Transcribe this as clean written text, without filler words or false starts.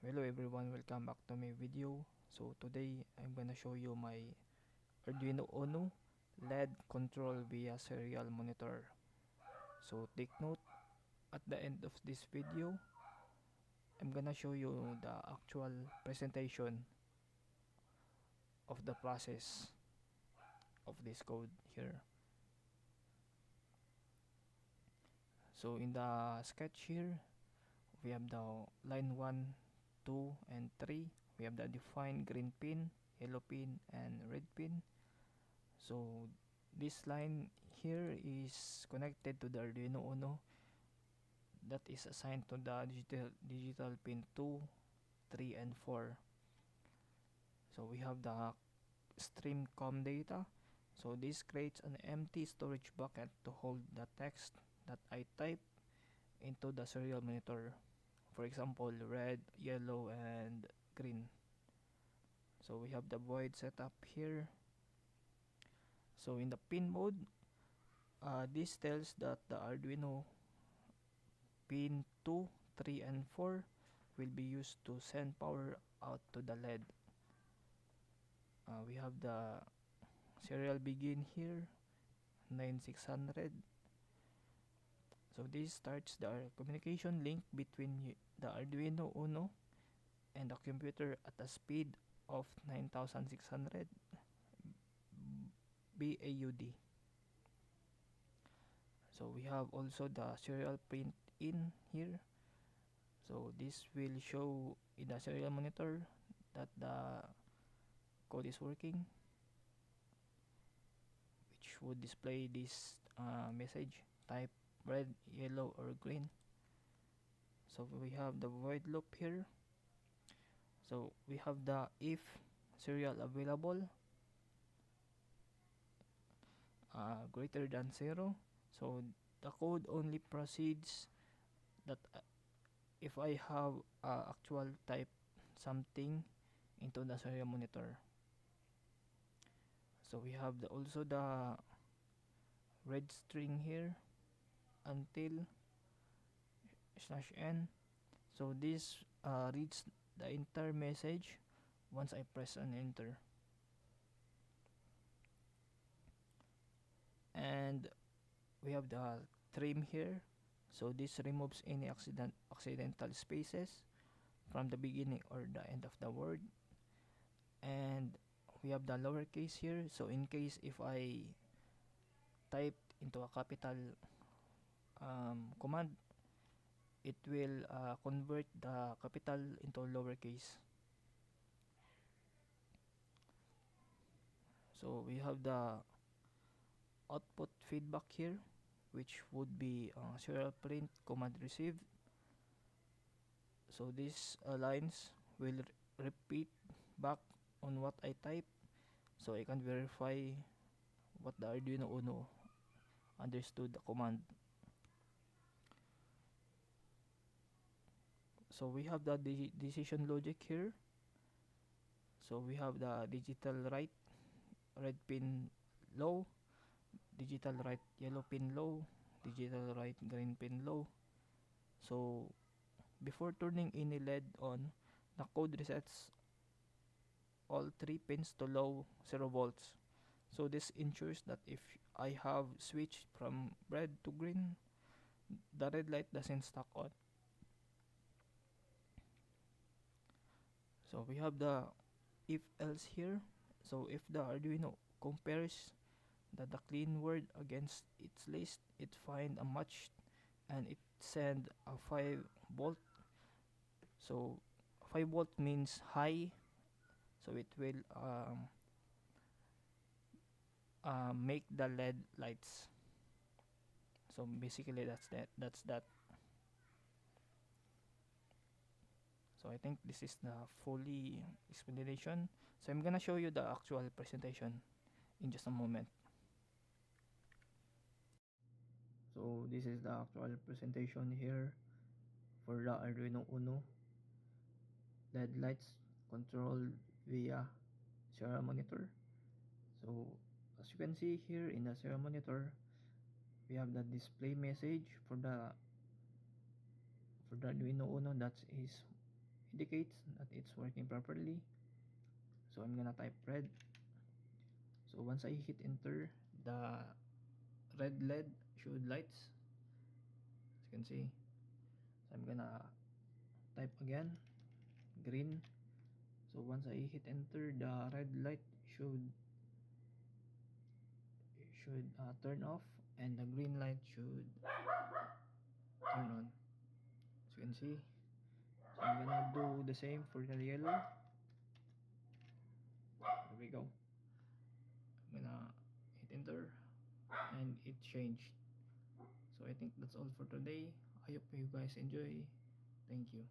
Hello everyone, welcome back to my video. So today I'm gonna show you my Arduino Uno LED control via serial monitor. So take note, at the end of this video I'm gonna show you the actual presentation of the process of this code here. So in the sketch here we have the line 1, 2 and 3. We have the defined green pin, yellow pin and red pin. So this line here is connected to the Arduino Uno that is assigned to the digital pin 2, 3 and 4. So we have the stream com data. So this creates an empty storage bucket to hold the text that I type into the serial monitor. For example, red, yellow and green. So we have the void setup here. So in the pin mode, this tells that the Arduino pin 2, 3 and 4 will be used to send power out to the LED. We have the serial begin here 9600. So this starts the communication link between the Arduino Uno and the computer at a speed of 9600 BAUD. So we have also the serial print in here. So this will show in the serial monitor that the code is working, which would display this message type red, yellow or green. So we have the void loop here. So we have the if serial available greater than 0. So the code only proceeds that if I have actual type something into the serial monitor. So we have also the red string here until /n. So this reads the entire message once I press an enter. And we have the trim here. So this removes any accidental spaces from the beginning or the end of the word. And we have the lowercase here. So in case if I type into a capital command, it will convert the capital into lowercase. So we have the output feedback here, which would be serial print command received. So these lines will repeat back on what I type, so I can verify what the Arduino Uno understood the command. So we have the decision logic here. So we have the digital write red pin low, digital write yellow pin low, digital write green pin low. So before turning any LED on, the code resets all 3 pins to low 0 volts. So this ensures that if I have switched from red to green, the red light doesn't stack on. So we have the if else here. So if the Arduino compares the clean word against its list, it find a match and it send a 5 volt. So 5 volt means high, so it will make the LED lights. So basically that's that. So I think this is the fully explanation. So I'm gonna show you the actual presentation in just a moment. So this is the actual presentation here for the Arduino Uno LED lights controlled via serial monitor. So as you can see here in the serial monitor, we have the display message for the Arduino Uno that is indicates that it's working properly. So I'm gonna type red. So once I hit enter, the red LED should lights, as you can see. So I'm gonna type again green. So once I hit enter, the red light should turn off, and the green light should turn on, as you can see. So I'm gonna do the same for the yellow. There we go. I'm gonna hit enter and it changed. So I think that's all for today. I hope you guys enjoy. Thank you.